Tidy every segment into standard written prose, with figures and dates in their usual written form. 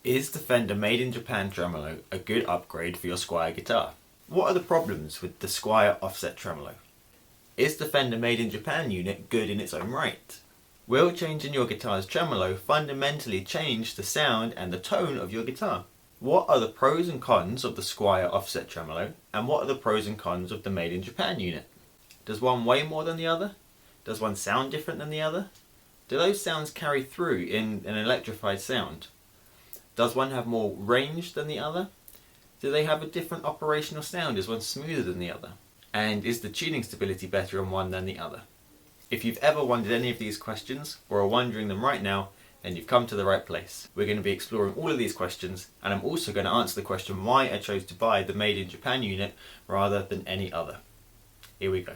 Is the Fender Made in Japan Tremolo a good upgrade for your Squier guitar? What are the problems with the Squier Offset Tremolo? Is the Fender Made in Japan unit good in its own right? Will changing your guitar's tremolo fundamentally change the sound and the tone of your guitar? What are the pros and cons of the Squier Offset Tremolo, and what are the pros and cons of the Made in Japan unit? Does one weigh more than the other? Does one sound different than the other? Do those sounds carry through in an electrified sound? Does one have more range than the other? Do they have a different operational sound? Is one smoother than the other? And is the tuning stability better on one than the other? If you've ever wondered any of these questions, or are wondering them right now, then you've come to the right place. We're going to be exploring all of these questions, and I'm also going to answer the question why I chose to buy the Made in Japan unit rather than any other. Here we go.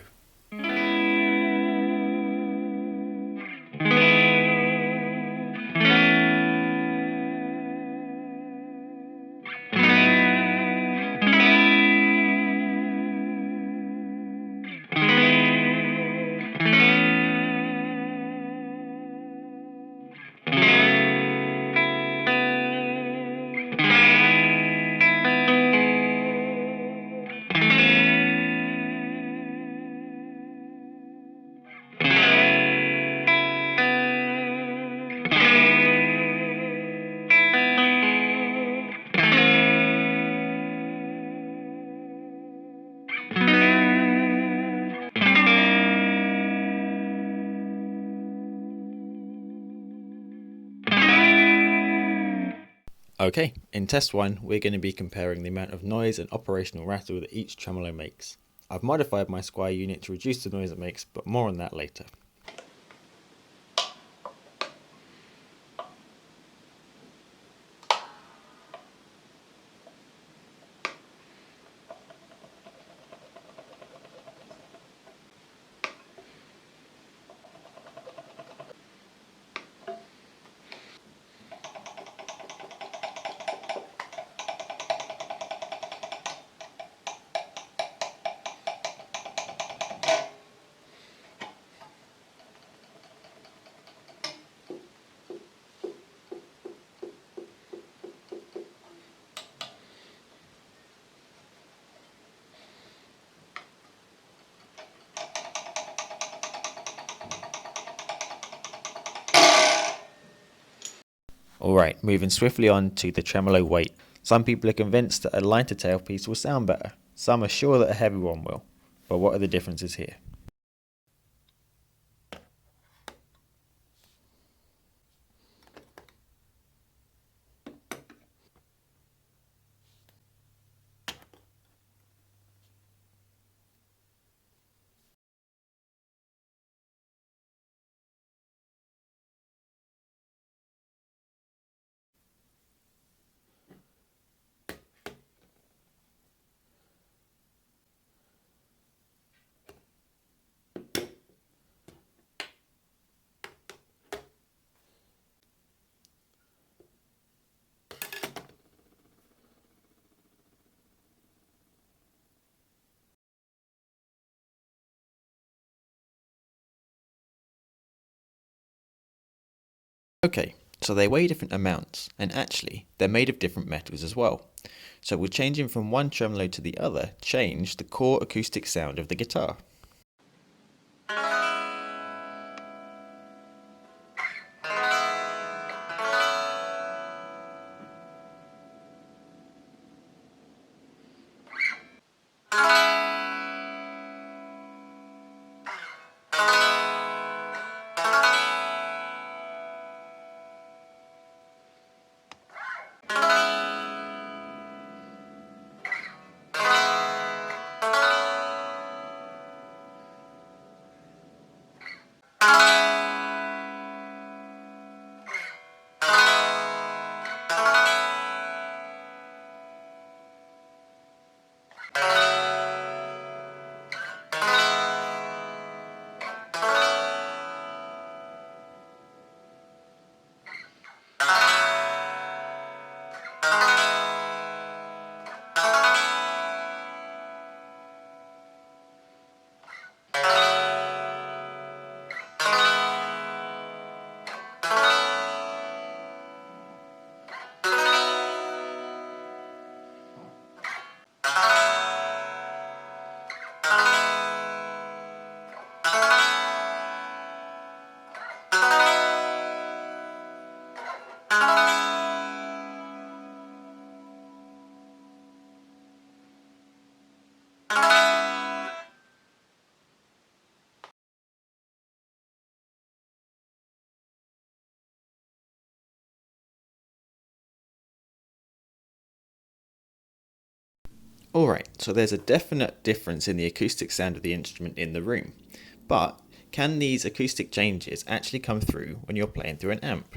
Okay, in test 1 we're going to be comparing the amount of noise and operational rattle that each tremolo makes. I've modified my Squier unit to reduce the noise it makes, but more on that later. Alright, moving swiftly on to the tremolo weight. Some people are convinced that a lighter tailpiece will sound better. Some are sure that a heavy one will. But what are the differences here? Okay, so they weigh different amounts, and actually, they're made of different metals as well. So will changing from one tremolo to the other change the core acoustic sound of the guitar? Alright, so there's a definite difference in the acoustic sound of the instrument in the room, but can these acoustic changes actually come through when you're playing through an amp?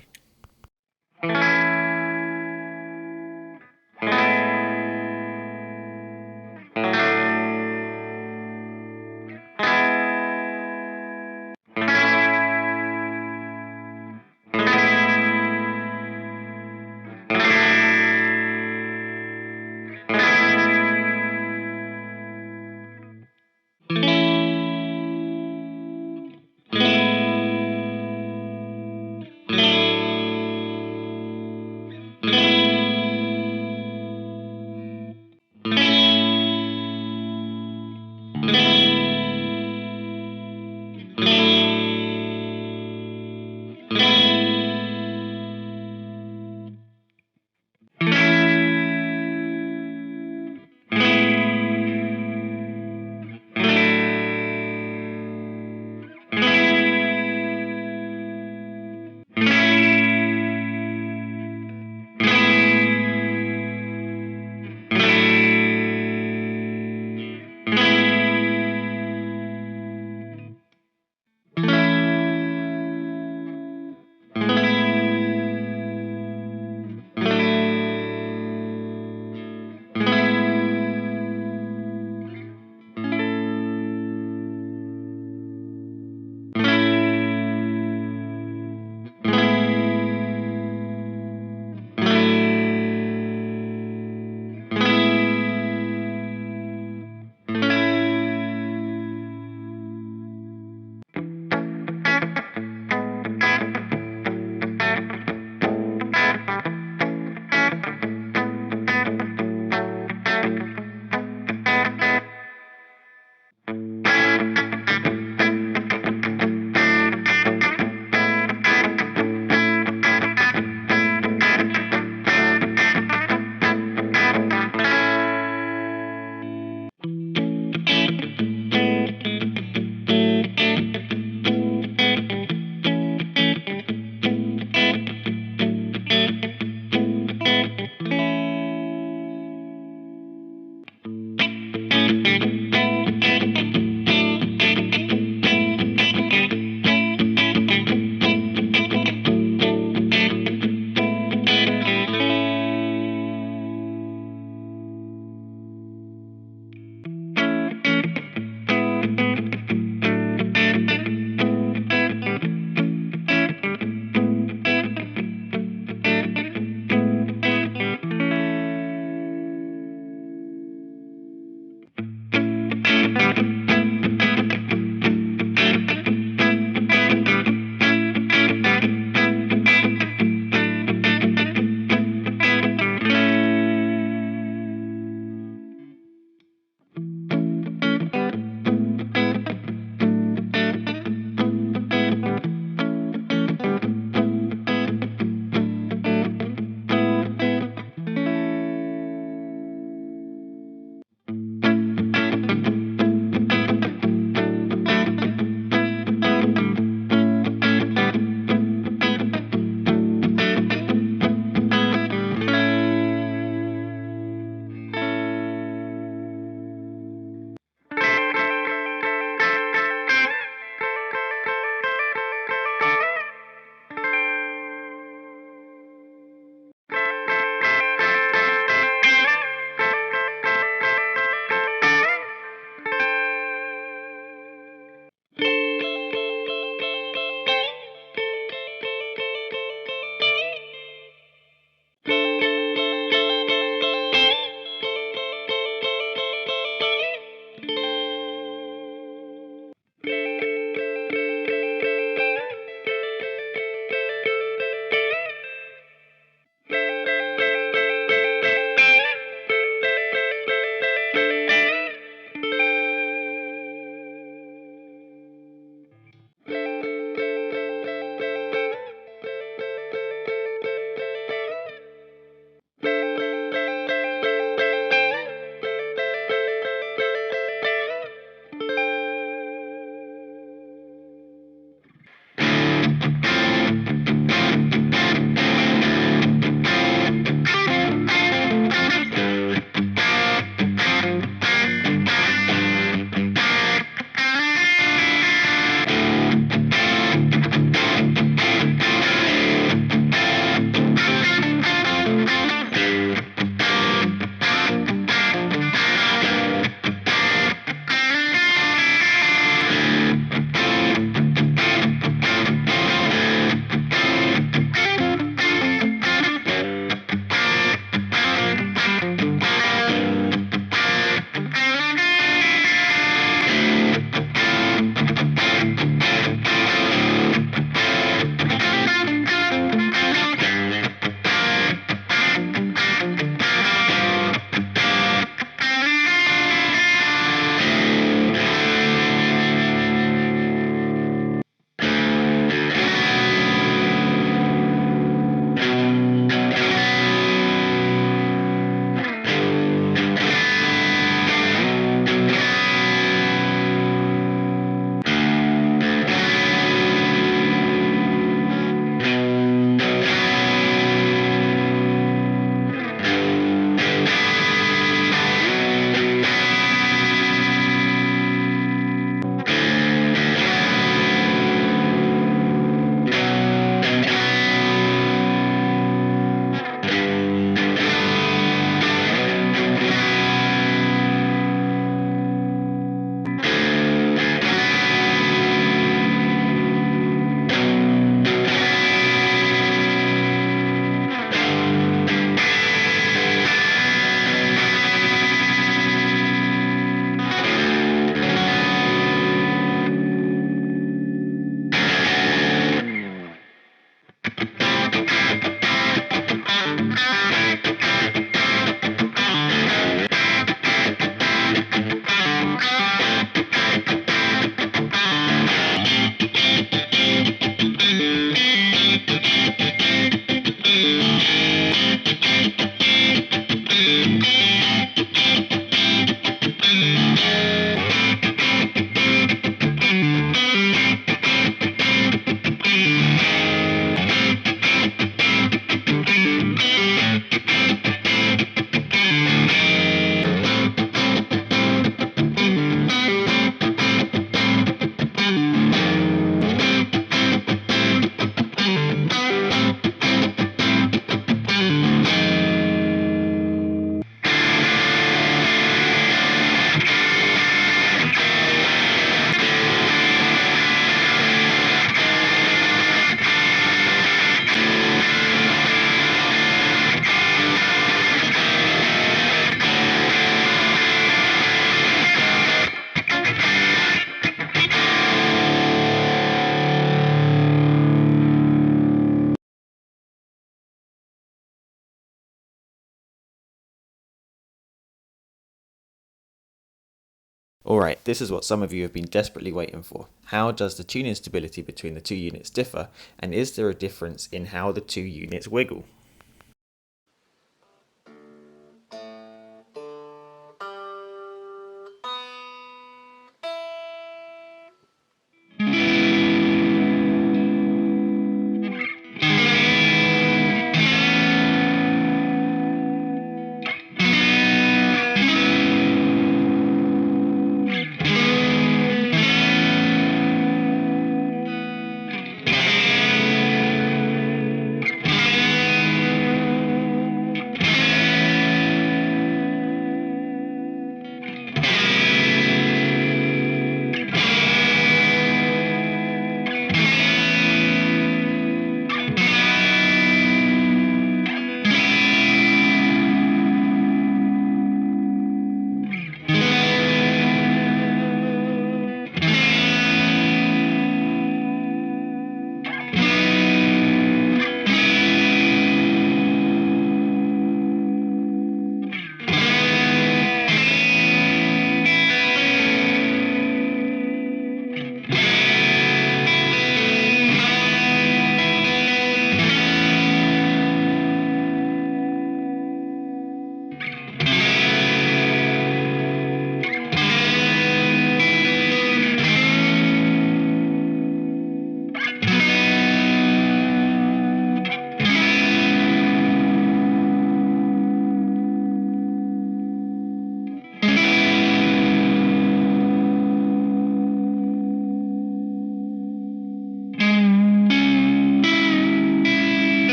Alright, this is what some of you have been desperately waiting for. How does the tuning stability between the two units differ, and is there a difference in how the two units wiggle?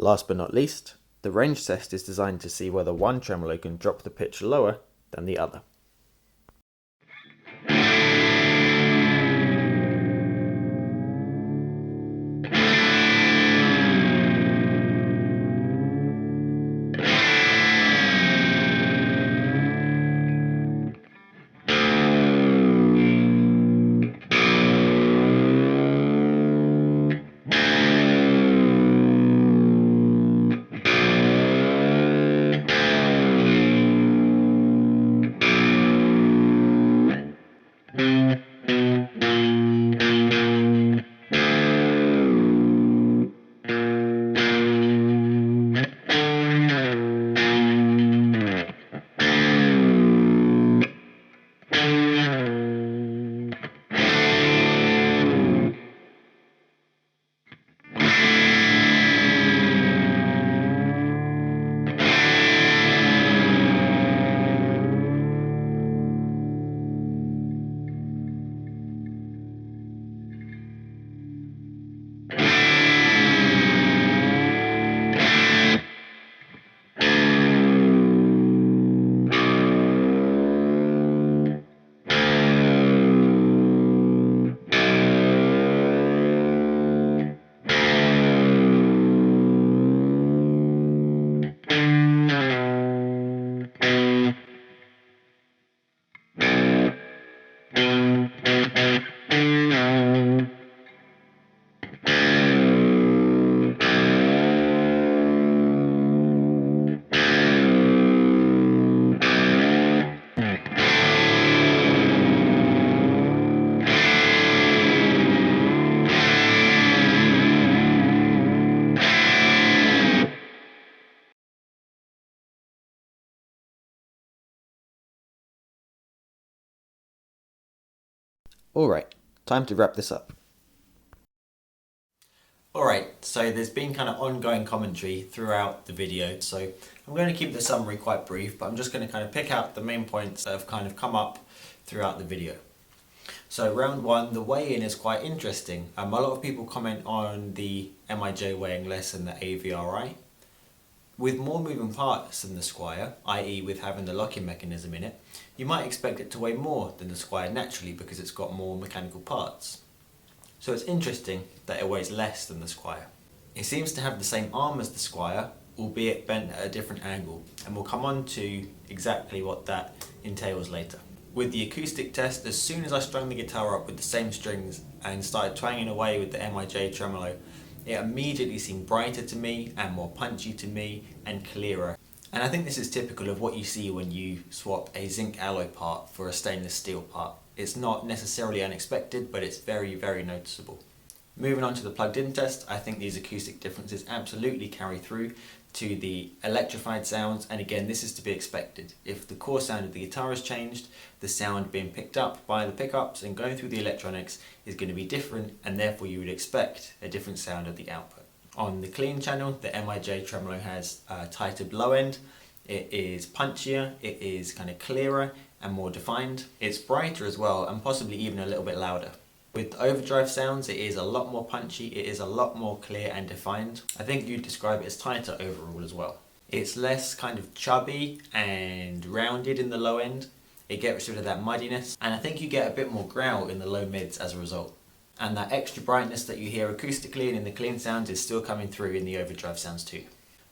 Last but not least, the range test is designed to see whether one tremolo can drop the pitch lower than the other. Alright, time to wrap this up. Alright, so there's been kind of ongoing commentary throughout the video, so I'm going to keep the summary quite brief, but I'm just going to kind of pick out the main points that have kind of come up throughout the video. So round one, the weigh-in is quite interesting. A lot of people comment on the MIJ weighing less than the AVRI. With more moving parts than the Squier, i.e. with having the locking mechanism in it, you might expect it to weigh more than the Squier naturally because it's got more mechanical parts. So it's interesting that it weighs less than the Squier. It seems to have the same arm as the Squier, albeit bent at a different angle, and we'll come on to exactly what that entails later. With the acoustic test, as soon as I strung the guitar up with the same strings and started twanging away with the MIJ tremolo, it immediately seemed brighter to me and more punchy to me and clearer. And I think this is typical of what you see when you swap a zinc alloy part for a stainless steel part. It's not necessarily unexpected, but it's very, very noticeable. Moving on to the plugged in test, I think these acoustic differences absolutely carry through to the electrified sounds, and again this is to be expected. If the core sound of the guitar has changed, the sound being picked up by the pickups and going through the electronics is going to be different, and therefore you would expect a different sound at the output. On the clean channel, the MIJ tremolo has a tighter blow end, it is punchier, it is kind of clearer and more defined. It's brighter as well, and possibly even a little bit louder. With the overdrive sounds, it is a lot more punchy, it is a lot more clear and defined. I think you'd describe it as tighter overall as well. It's less kind of chubby and rounded in the low end. It gets rid of that muddiness, and I think you get a bit more growl in the low mids as a result. And that extra brightness that you hear acoustically and in the clean sounds is still coming through in the overdrive sounds too.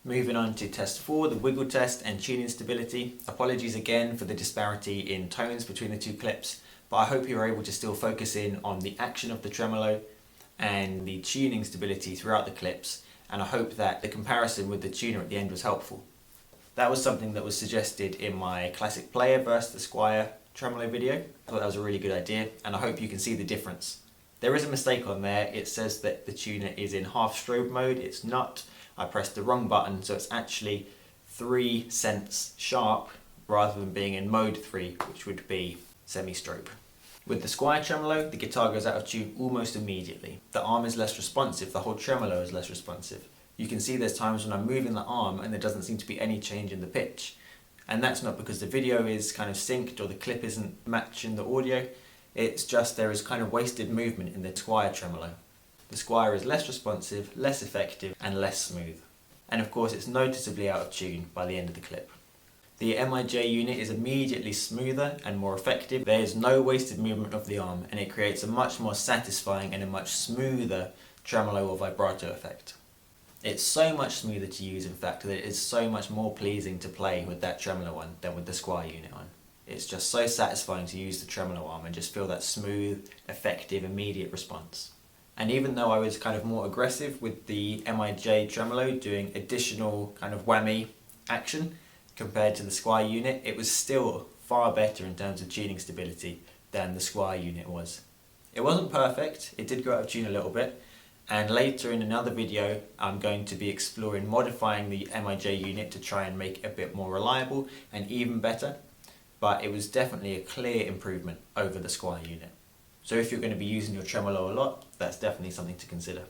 Moving on to test 4, the wiggle test and tuning stability. Apologies again for the disparity in tones between the two clips, but I hope you're able to still focus in on the action of the tremolo and the tuning stability throughout the clips, and I hope that the comparison with the tuner at the end was helpful. That was something that was suggested in my classic player versus the Squier tremolo video. I thought that was a really good idea, and I hope you can see the difference. There is a mistake on there. It says that the tuner is in half strobe mode. It's not. I pressed the wrong button, so it's actually 3 cents sharp rather than being in mode 3, which would be semi-strobe. With the Squier tremolo, the guitar goes out of tune almost immediately. The arm is less responsive, the whole tremolo is less responsive. You can see there's times when I'm moving the arm and there doesn't seem to be any change in the pitch. And that's not because the video is kind of synced or the clip isn't matching the audio, it's just there is kind of wasted movement in the Squier tremolo. The Squier is less responsive, less effective and less smooth. And of course it's noticeably out of tune by the end of the clip. The MIJ unit is immediately smoother and more effective. There is no wasted movement of the arm, and it creates a much more satisfying and a much smoother tremolo or vibrato effect. It's so much smoother to use, in fact, that it is so much more pleasing to play with that tremolo on than with the Squier unit on. It's just so satisfying to use the tremolo arm and just feel that smooth, effective, immediate response. And even though I was kind of more aggressive with the MIJ tremolo, doing additional kind of whammy action compared to the Squier unit, it was still far better in terms of tuning stability than the Squier unit was. It wasn't perfect, it did go out of tune a little bit, and later in another video I'm going to be exploring modifying the MIJ unit to try and make it a bit more reliable and even better, but it was definitely a clear improvement over the Squier unit. So if you're going to be using your tremolo a lot, that's definitely something to consider.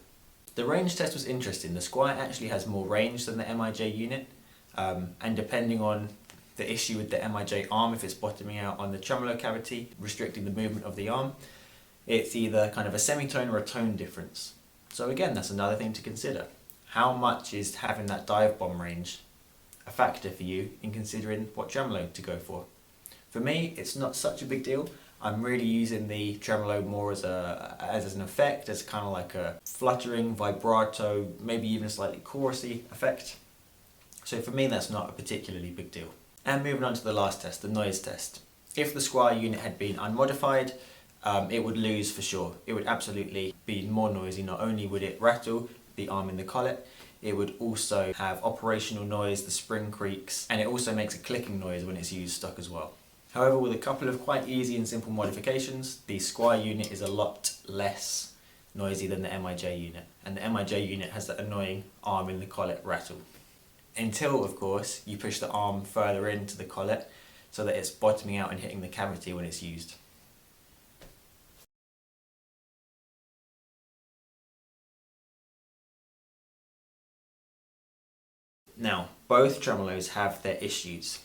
The range test was interesting. The Squier actually has more range than the MIJ unit, and depending on the issue with the MIJ arm, if it's bottoming out on the tremolo cavity, restricting the movement of the arm, it's either kind of a semitone or a tone difference. So again, that's another thing to consider. How much is having that dive bomb range a factor for you in considering what tremolo to go for? For me, it's not such a big deal. I'm really using the tremolo more as an effect, as kind of like a fluttering, vibrato, maybe even a slightly chorusy effect. So for me, that's not a particularly big deal. And moving on to the last test, the noise test. If the Squier unit had been unmodified, it would lose for sure. It would absolutely be more noisy. Not only would it rattle the arm in the collet, it would also have operational noise, the spring creaks, and it also makes a clicking noise when it's used stock as well. However, with a couple of quite easy and simple modifications, the Squier unit is a lot less noisy than the MIJ unit, and the MIJ unit has that annoying arm in the collet rattle. Until, of course, you push the arm further into the collet so that it's bottoming out and hitting the cavity when it's used. Now, both tremolos have their issues.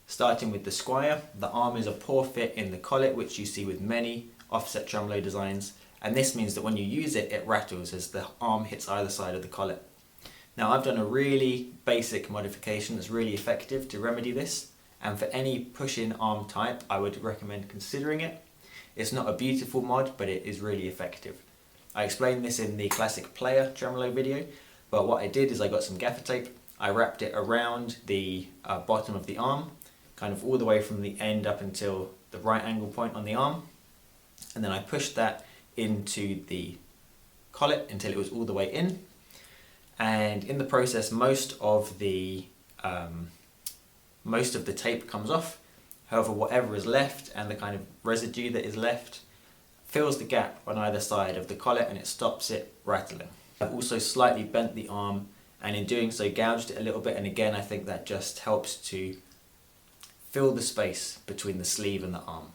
Starting with the Squier, the arm is a poor fit in the collet, which you see with many offset tremolo designs, and this means that when you use it, it rattles as the arm hits either side of the collet. Now, I've done a really basic modification that's really effective to remedy this, and for any push-in arm type, I would recommend considering it. It's not a beautiful mod, but it is really effective. I explained this in the Classic Player tremolo video, but what I did is I got some gaffer tape, I wrapped it around the bottom of the arm, kind of all the way from the end up until the right angle point on the arm, and then I pushed that into the collet until it was all the way in, and in the process most of the tape comes off. However, whatever is left and the kind of residue that is left fills the gap on either side of the collet and it stops it rattling. I've also slightly bent the arm, and in doing so gouged it a little bit, and again I think that just helps to fill the space between the sleeve and the arm.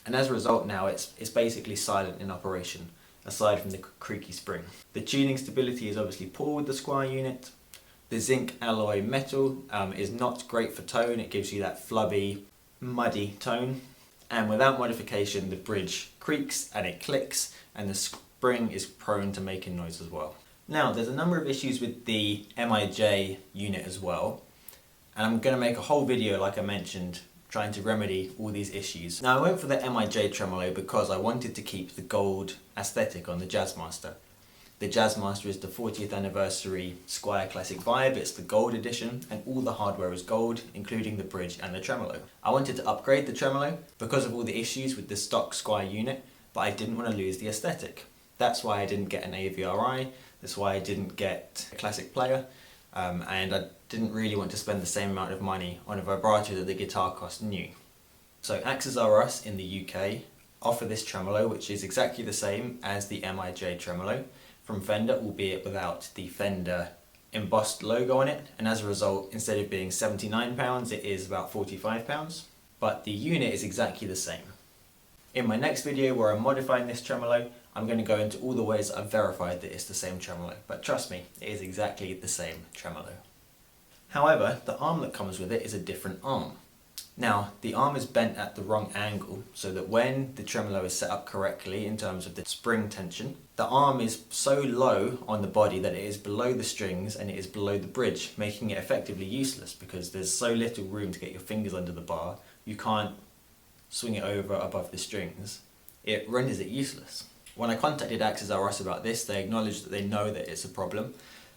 And as a result now it's basically silent in operation, aside from the creaky spring. The tuning stability is obviously poor with the Squier unit. The zinc alloy metal is not great for tone, it gives you that flubby, muddy tone. And without modification the bridge creaks and it clicks, and the spring is prone to making noise as well. Now there's a number of issues with the MIJ unit as well, and I'm going to make a whole video, like I mentioned, trying to remedy all these issues. Now I went for the MIJ tremolo because I wanted to keep the gold aesthetic on the Jazzmaster. The Jazzmaster is the 40th anniversary Squier Classic Vibe, it's the gold edition, and all the hardware is gold, including the bridge and the tremolo. I wanted to upgrade the tremolo because of all the issues with the stock Squier unit, but I didn't want to lose the aesthetic. That's why I didn't get an AVRI, that's why I didn't get a classic player, and I didn't really want to spend the same amount of money on a vibrato that the guitar cost new. So AxesRus in the UK offer this tremolo, which is exactly the same as the MIJ tremolo from Fender, albeit without the Fender embossed logo on it, and as a result, instead of being £79, it is about £45, but the unit is exactly the same. In my next video where I'm modifying this tremolo, I'm going to go into all the ways I've verified that it's the same tremolo, but trust me, it is exactly the same tremolo. However, the arm that comes with it is a different arm. Now, the arm is bent at the wrong angle, so that when the tremolo is set up correctly in terms of the spring tension, the arm is so low on the body that it is below the strings and it is below the bridge, making it effectively useless because there's so little room to get your fingers under the bar, you can't swing it over above the strings. It renders it useless. When I contacted AxesRus about this, they acknowledged that they know that it's a problem,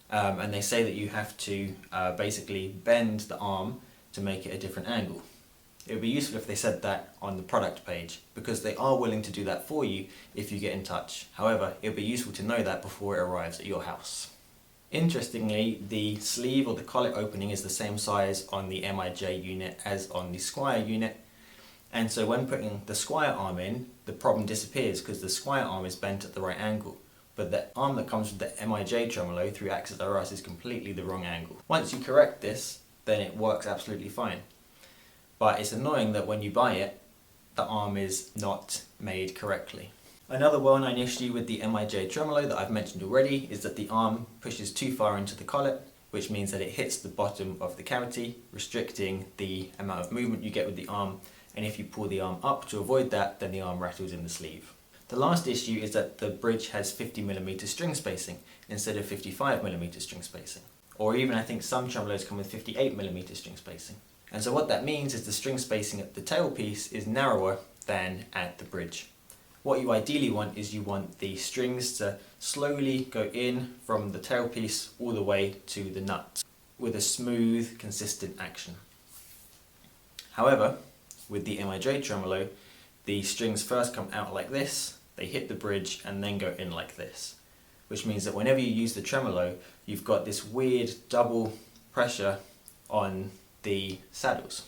and they say that you have to basically bend the arm to make it a different angle. It would be useful if they said that on the product page, because they are willing to do that for you if you get in touch. However, it would be useful to know that before it arrives at your house. Interestingly, the sleeve or the collet opening is the same size on the MIJ unit as on the Squier unit, and so when putting the Squier arm in, the problem disappears because the Squier arm is bent at the right angle, but the arm that comes with the MIJ tremolo through AxesRus is completely the wrong angle. Once you correct this, then it works absolutely fine. But it's annoying that when you buy it, the arm is not made correctly. Another well-known issue with the MIJ tremolo that I've mentioned already is that the arm pushes too far into the collet, which means that it hits the bottom of the cavity, restricting the amount of movement you get with the arm, and if you pull the arm up to avoid that, then the arm rattles in the sleeve. The last issue is that the bridge has 50mm string spacing instead of 55mm string spacing. Or even I think some tremolos come with 58mm string spacing. And so what that means is the string spacing at the tailpiece is narrower than at the bridge. What you ideally want is you want the strings to slowly go in from the tailpiece all the way to the nut with a smooth, consistent action. However, with the MIJ tremolo, the strings first come out like this, they hit the bridge and then go in like this, which means that whenever you use the tremolo, you've got this weird double pressure on the saddles.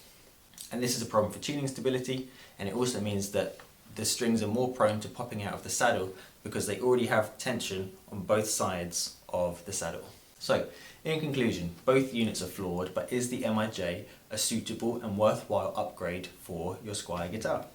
And this is a problem for tuning stability, and it also means that the strings are more prone to popping out of the saddle because they already have tension on both sides of the saddle. So, in conclusion, both units are flawed, but is the MIJ a suitable and worthwhile upgrade for your Squier guitar?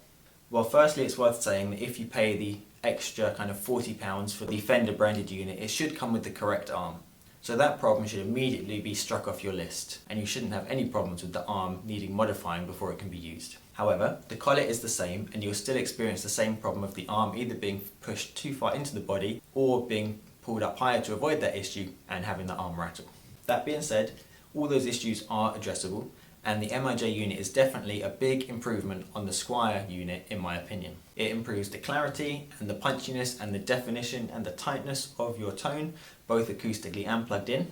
Well, firstly, it's worth saying that if you pay the extra kind of £40 for the Fender branded unit, it should come with the correct arm. So that problem should immediately be struck off your list, and you shouldn't have any problems with the arm needing modifying before it can be used. However, the collet is the same, and you'll still experience the same problem of the arm either being pushed too far into the body or being pulled up higher to avoid that issue and having the arm rattle. That being said, all those issues are addressable, and the MIJ unit is definitely a big improvement on the Squier unit in my opinion. It improves the clarity and the punchiness and the definition and the tightness of your tone, both acoustically and plugged in.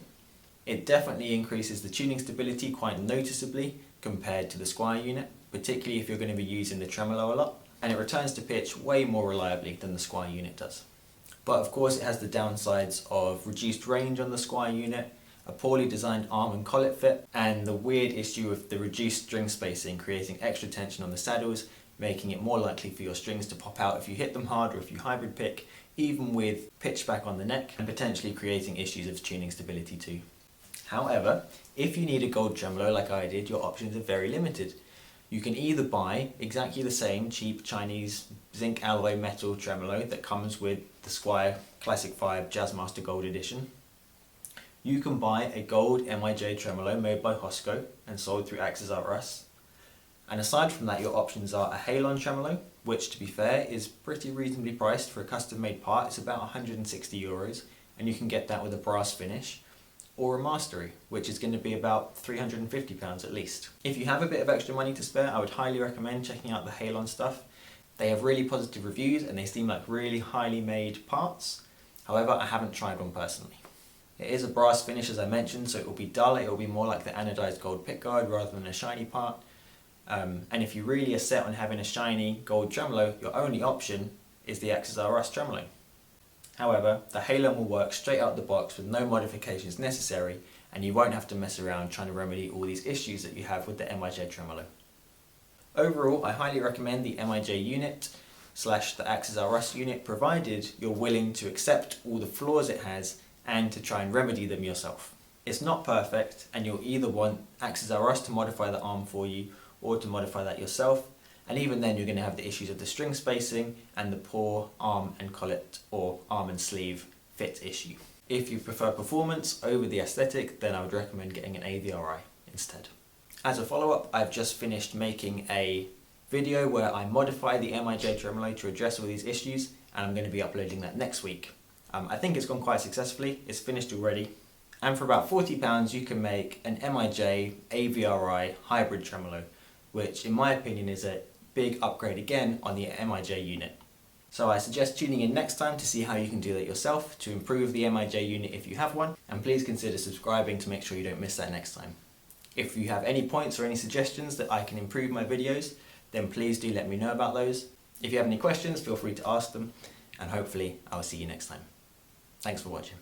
It definitely increases the tuning stability quite noticeably compared to the Squier unit, particularly if you're going to be using the tremolo a lot, and it returns to pitch way more reliably than the Squier unit does. But of course it has the downsides of reduced range on the Squier unit, a poorly designed arm and collet fit, and the weird issue of the reduced string spacing creating extra tension on the saddles, making it more likely for your strings to pop out if you hit them hard or if you hybrid pick, even with pitch back on the neck, and potentially creating issues of tuning stability too. However, if you need a gold tremolo like I did, your options are very limited. You can either buy exactly the same cheap Chinese zinc alloy metal tremolo that comes with the Squier Classic Vibe Jazzmaster Gold Edition. You can buy a gold MIJ tremolo made by Hosco and sold through AxesRus. And aside from that, your options are a Halon tremolo, which to be fair is pretty reasonably priced for a custom made part. It's about €160, and you can get that with a brass finish, or a Mastery, which is going to be about £350 at least. If you have a bit of extra money to spare, I would highly recommend checking out the Halon stuff. They have really positive reviews and they seem like really highly made parts. However, I haven't tried one personally. It is a brass finish as I mentioned, so it will be dull, it will be more like the anodized gold pickguard rather than a shiny part. And if you really are set on having a shiny gold tremolo, your only option is the AxesRus tremolo. However, the Halon will work straight out the box with no modifications necessary, and you won't have to mess around trying to remedy all these issues that you have with the MIJ tremolo. Overall, I highly recommend the MIJ unit / the AxesRus unit, provided you're willing to accept all the flaws it has and to try and remedy them yourself. It's not perfect, and you'll either want AxesRus to modify the arm for you or to modify that yourself, and even then you're going to have the issues of the string spacing and the poor arm and collet or arm and sleeve fit issue. If you prefer performance over the aesthetic, then I would recommend getting an AVRI instead. As a follow-up, I've just finished making a video where I modify the MIJ tremolo to address all these issues, and I'm going to be uploading that next week. I think it's gone quite successfully, it's finished already, and for about £40 you can make an MIJ AVRI hybrid tremolo, which in my opinion is a big upgrade again on the MIJ unit. So I suggest tuning in next time to see how you can do that yourself to improve the MIJ unit if you have one, and please consider subscribing to make sure you don't miss that next time. If you have any points or any suggestions that I can improve my videos, then please do let me know about those. If you have any questions, feel free to ask them, and hopefully I'll see you next time. Thanks for watching.